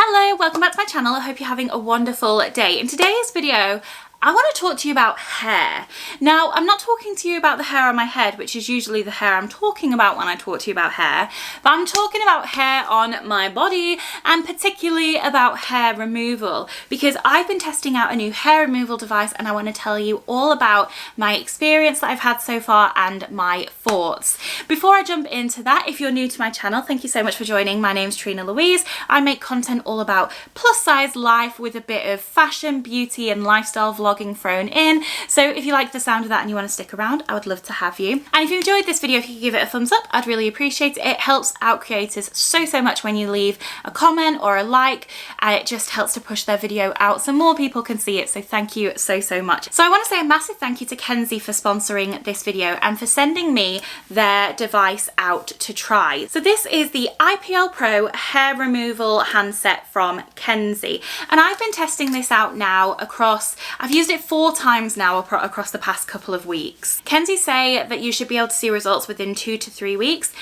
Hello, welcome back to my channel. I hope you're having a wonderful day. In today's video, I want to talk to you about hair. Now, I'm not talking to you about the hair on my head, which is usually the hair I'm talking about when I talk to you about hair, but I'm talking about hair on my body and particularly about hair removal because I've been testing out a new hair removal device and I want to tell you all about my experience that I've had so far and my thoughts. Before I jump into that, if you're new to my channel, thank you so much for joining. My name's Trina-Louise. I make content all about plus size life with a bit of fashion, beauty and lifestyle vlogging thrown in. So if you like the sound of that and you want to stick around, I would love to have you. And if you enjoyed this video, if you could give it a thumbs up, I'd really appreciate it. It helps out creators so much when you leave a comment or a like, and it just helps to push their video out so more people can see it. So thank you so much. So I want to say a massive thank you to Kenzie for sponsoring this video and for sending me their device out to try. So this is the IPL Pro hair removal handset from Kenzie, and I've been testing this out now across, I've used it 4 times now across the past couple of weeks. Kenzie say that you should be able to see results within 2 to 3 weeks.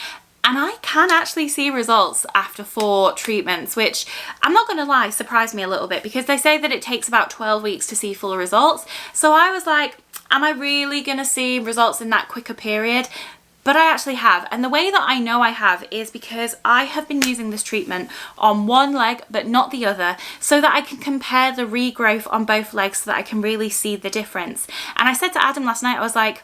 And I can actually see results after 4 treatments, which I'm not going to lie, surprised me a little bit because they say that it takes about 12 weeks to see full results. So I was like, am I really going to see results in that quicker period? But I actually have, and the way that I know I have is because I have been using this treatment on one leg but not the other, so that I can compare the regrowth on both legs so that I can really see the difference. And I said to Adam last night, I was like,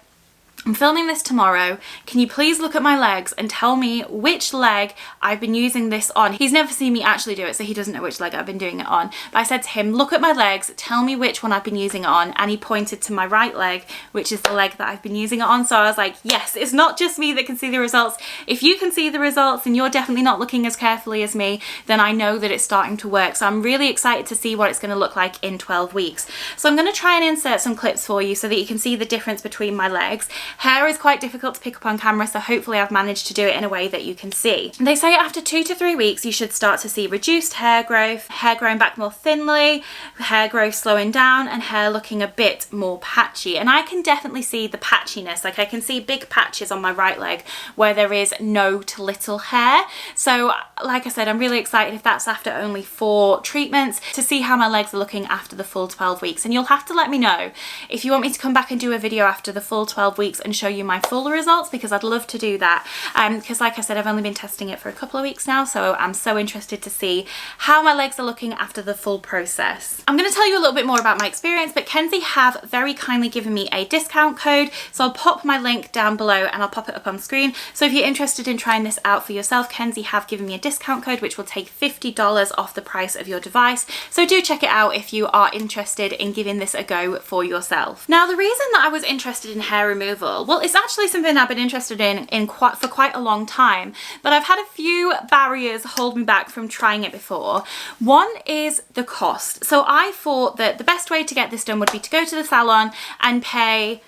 I'm filming this tomorrow. Can you please look at my legs and tell me which leg I've been using this on? He's never seen me actually do it, so he doesn't know which leg I've been doing it on. But I said to him, look at my legs, tell me which one I've been using it on. And he pointed to my right leg, which is the leg that I've been using it on. So I was like, yes, it's not just me that can see the results. If you can see the results and you're definitely not looking as carefully as me, then I know that it's starting to work. So I'm really excited to see what it's going to look like in 12 weeks. So I'm going to try and insert some clips for you so that you can see the difference between my legs. Hair is quite difficult to pick up on camera, so hopefully I've managed to do it in a way that you can see. They say after 2 to 3 weeks you should start to see reduced hair growth, hair growing back more thinly, hair growth slowing down and hair looking a bit more patchy. And I can definitely see the patchiness, like I can see big patches on my right leg where there is no to little hair. So like I said, I'm really excited if that's after only 4 treatments to see how my legs are looking after the full 12 weeks. And you'll have to let me know if you want me to come back and do a video after the full 12 weeks and show you my full results, because I'd love to do that, because like I said, I've only been testing it for a couple of weeks now, so I'm so interested to see how my legs are looking after the full process. I'm going to tell you a little bit more about my experience, but Kenzie have very kindly given me a discount code, so I'll pop my link down below and I'll pop it up on screen. So if you're interested in trying this out for yourself, Kenzie have given me a discount code which will take $50 off the price of your device, so do check it out if you are interested in giving this a go for yourself. Now, the reason that I was interested in hair removal, well, it's actually something I've been interested in for quite a long time, but I've had a few barriers hold me back from trying it before. One is the cost. So I thought that the best way to get this done would be to go to the salon and pay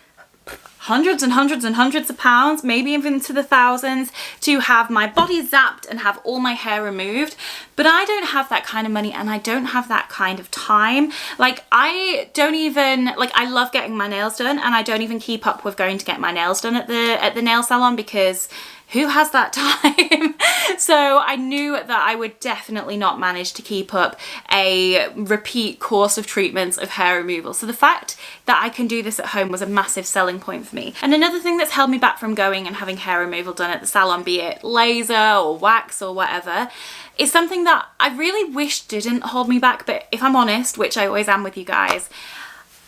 hundreds and hundreds and hundreds of pounds, maybe even to the thousands, to have my body zapped and have all my hair removed. But I don't have that kind of money and I don't have that kind of time. Like, I don't even, like, I love getting my nails done and I don't even keep up with going to get my nails done at the nail salon because who has that time? So I knew that I would definitely not manage to keep up a repeat course of treatments of hair removal. So the fact that I can do this at home was a massive selling point for me. And another thing that's held me back from going and having hair removal done at the salon, be it laser or wax or whatever, is something that I really wish didn't hold me back. But if I'm honest, which I always am with you guys,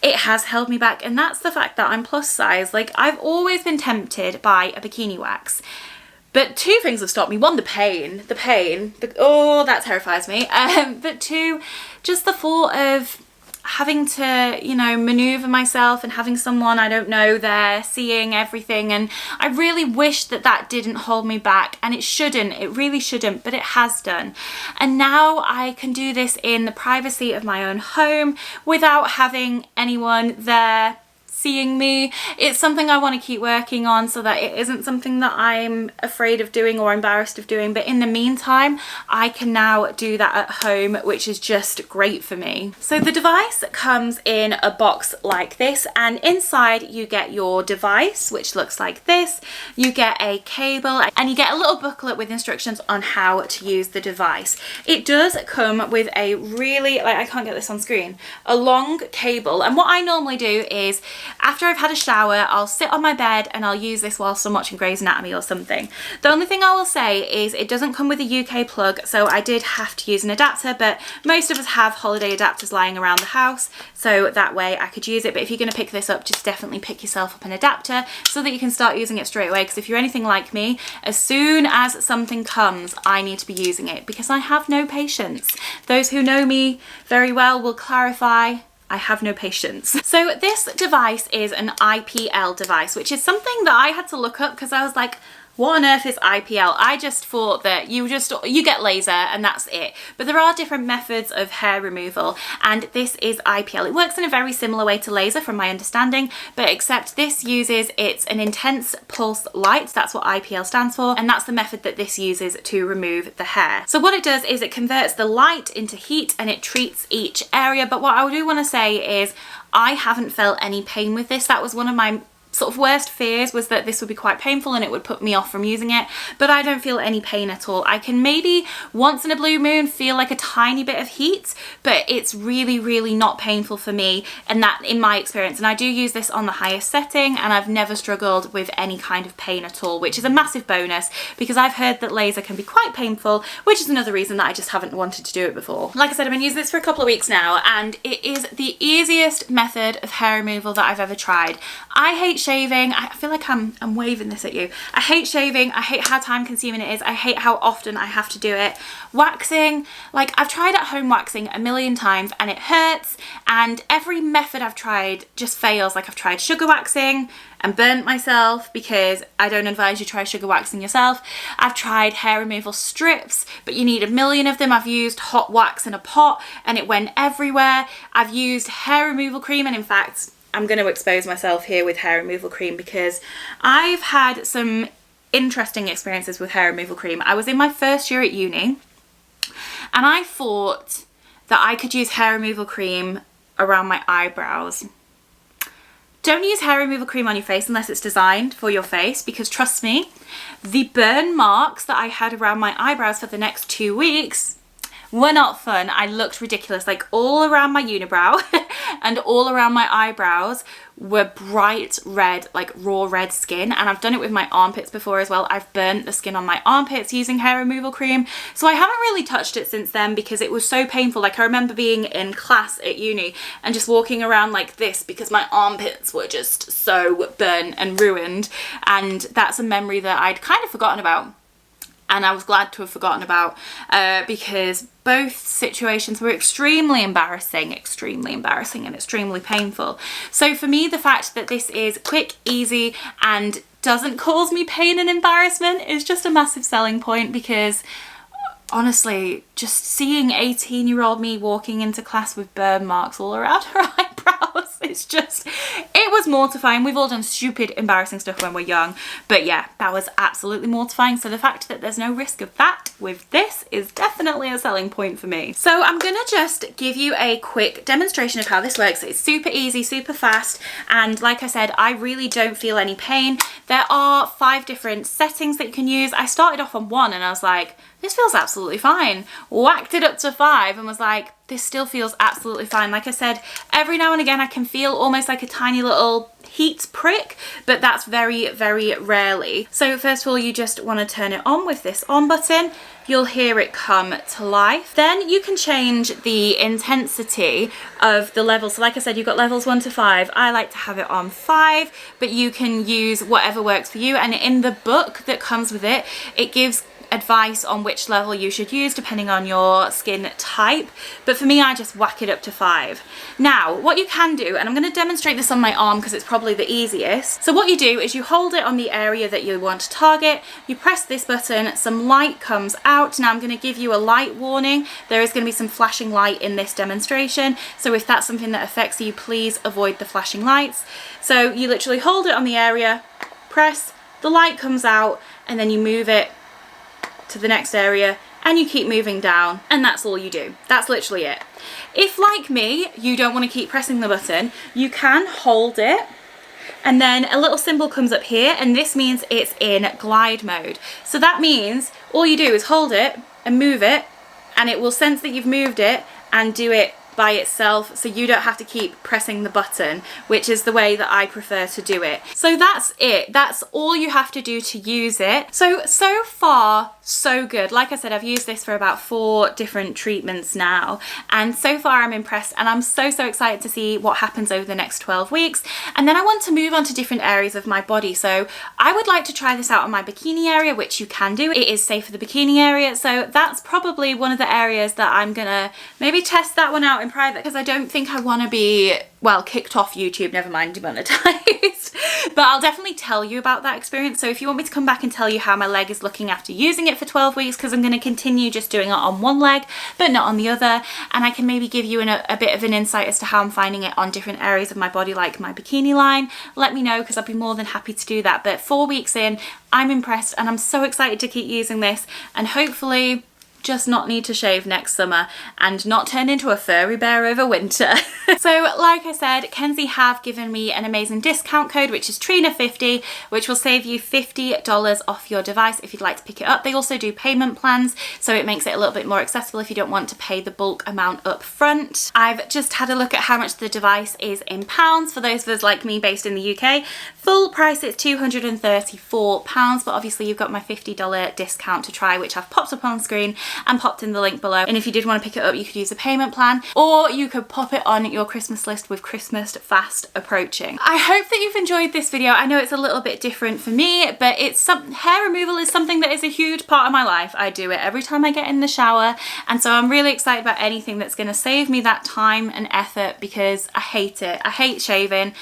it has held me back, and that's the fact that I'm plus size. Like, I've always been tempted by a bikini wax. But 2 things have stopped me. 1, the pain, oh, that terrifies me. But 2, just the thought of having to, you know, maneuver myself and having someone I don't know there seeing everything. And I really wish that that didn't hold me back, and it shouldn't, it really shouldn't, but it has done. And now I can do this in the privacy of my own home without having anyone there seeing me. It's something I want to keep working on so that it isn't something that I'm afraid of doing or embarrassed of doing. But in the meantime, I can now do that at home, which is just great for me. So the device comes in a box like this, and inside you get your device, which looks like this. You get a cable and you get a little booklet with instructions on how to use the device. It does come with a really, like, I can't get this on screen, a long cable. And what I normally do is after I've had a shower, I'll sit on my bed and I'll use this whilst I'm watching Grey's Anatomy or something. The only thing I will say is it doesn't come with a UK plug, so I did have to use an adapter, but most of us have holiday adapters lying around the house, so that way I could use it. But if you're going to pick this up, just definitely pick yourself up an adapter so that you can start using it straight away, because if you're anything like me, as soon as something comes, I need to be using it because I have no patience. Those who know me very well will clarify, I have no patience. So this device is an IPL device, which is something that I had to look up because I was like, what on earth is IPL? I just thought that you get laser and that's it. But there are different methods of hair removal, and this is IPL. It works in a very similar way to laser from my understanding, but except this uses, it's an intense pulse light. That's what IPL stands for, and that's the method that this uses to remove the hair. So what it does is it converts the light into heat and it treats each area. But what I do want to say is I haven't felt any pain with this. That was one of my sort of worst fears, was that this would be quite painful and it would put me off from using it, but I don't feel any pain at all. I can maybe once in a blue moon feel like a tiny bit of heat, but it's really not painful for me, and that in my experience. And I do use this on the highest setting and I've never struggled with any kind of pain at all, which is a massive bonus because I've heard that laser can be quite painful, which is another reason that I just haven't wanted to do it before. Like I said, I've been using this for a couple of weeks now and it is the easiest method of hair removal that I've ever tried. I hate shaving. I feel like I'm waving this at you. I hate shaving. I hate how time consuming it is. I hate how often I have to do it. Waxing, like I've tried at home waxing a million times and it hurts, and every method I've tried just fails. Like I've tried sugar waxing and burnt myself, because I don't advise you try sugar waxing yourself. I've tried hair removal strips, but you need a million of them. I've used hot wax in a pot and it went everywhere. I've used hair removal cream, and in fact I'm going to expose myself here with hair removal cream because I've had some interesting experiences with hair removal cream. I was in my first year at uni and I thought that I could use hair removal cream around my eyebrows. Don't use hair removal cream on your face unless it's designed for your face, because trust me, the burn marks that I had around my eyebrows for the next 2 weeks were not fun. I looked ridiculous, like all around my unibrow and all around my eyebrows were bright red, like raw red skin. And I've done it with my armpits before as well. I've burnt the skin on my armpits using hair removal cream. So I haven't really touched it since then because it was so painful. Like I remember being in class at uni and just walking around like this because my armpits were just so burnt and ruined. And that's a memory that I'd kind of forgotten about. And I was glad to have forgotten about because both situations were extremely embarrassing and extremely painful. So for me, the fact that this is quick, easy, and doesn't cause me pain and embarrassment is just a massive selling point, because honestly, just seeing 18-year-old me walking into class with burn marks all around her eyebrows, it was mortifying. We've all done stupid, embarrassing stuff when we're young, but yeah, that was absolutely mortifying. So the fact that there's no risk of that with this is definitely a selling point for me. So I'm gonna just give you a quick demonstration of how this works. It's super easy, super fast, and like I said, I really don't feel any pain. There are 5 different settings that you can use. I started off on 1 and I was like, this feels absolutely fine. Whacked it up to 5 and was like, this still feels absolutely fine. Like I said, every now and again I can feel almost like a tiny little heat prick, but that's very rarely. So first of all, you just want to turn it on with this on button. You'll hear it come to life. Then you can change the intensity of the levels. So like I said, you've got levels 1 to 5. I like to have it on 5, but you can use whatever works for you. And in the book that comes with it, it gives advice on which level you should use depending on your skin type, but for me I just whack it up to 5. Now what you can do, and I'm going to demonstrate this on my arm because it's probably the easiest. So what you do is you hold it on the area that you want to target, you press this button, some light comes out. Now I'm going to give you a light warning. There is going to be some flashing light in this demonstration, so if that's something that affects you, please avoid the flashing lights. So you literally hold it on the area, press, the light comes out, and then you move it to the next area and you keep moving down, and that's all you do. That's literally it. If, like me, you don't want to keep pressing the button, you can hold it and then a little symbol comes up here, and this means it's in glide mode. So that means all you do is hold it and move it, and it will sense that you've moved it and do it by itself, so you don't have to keep pressing the button, which is the way that I prefer to do it. So that's it. That's all you have to do to use it. So far, so good. Like I said, I've used this for about 4 different treatments now, and so far I'm impressed, and I'm so excited to see what happens over the next 12 weeks. And then I want to move on to different areas of my body. So I would like to try this out on my bikini area, which you can do. It is safe for the bikini area, so that's probably one of the areas that I'm gonna maybe test that one out in private, because I don't think I want to be, well, kicked off YouTube, never mind demonetized. But I'll definitely tell you about that experience. So if you want me to come back and tell you how my leg is looking after using it for 12 weeks, because I'm going to continue just doing it on one leg but not on the other, and I can maybe give you a bit of an insight as to how I'm finding it on different areas of my body, like my bikini line, let me know, because I'd be more than happy to do that. But 4 weeks in, I'm impressed, and I'm so excited to keep using this, and hopefully just not need to shave next summer and not turn into a furry bear over winter. So like I said, Kenzie have given me an amazing discount code, which is Trina50, which will save you $50 off your device if you'd like to pick it up. They also do payment plans, so it makes it a little bit more accessible if you don't want to pay the bulk amount up front. I've just had a look at how much the device is in pounds for those of us like me based in the UK. Full price is £234, but obviously you've got my $50 discount to try, which I've popped up on screen and popped in the link below. And if you did want to pick it up, you could use a payment plan, or you could pop it on your Christmas list with Christmas fast approaching. I hope that you've enjoyed this video. I know it's a little bit different for me, but hair removal is something that is a huge part of my life. I do it every time I get in the shower, and so I'm really excited about anything that's going to save me that time and effort, because I hate it. I hate shaving.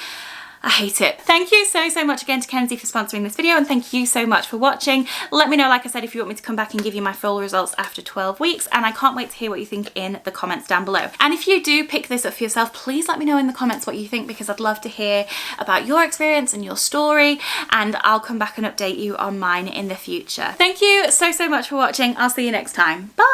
I hate it. Thank you so much again to Kenzie for sponsoring this video, and thank you so much for watching. Let me know, like I said, if you want me to come back and give you my full results after 12 weeks, and I can't wait to hear what you think in the comments down below. And if you do pick this up for yourself, please let me know in the comments what you think, because I'd love to hear about your experience and your story, and I'll come back and update you on mine in the future. Thank you so much for watching. I'll see you next time. Bye!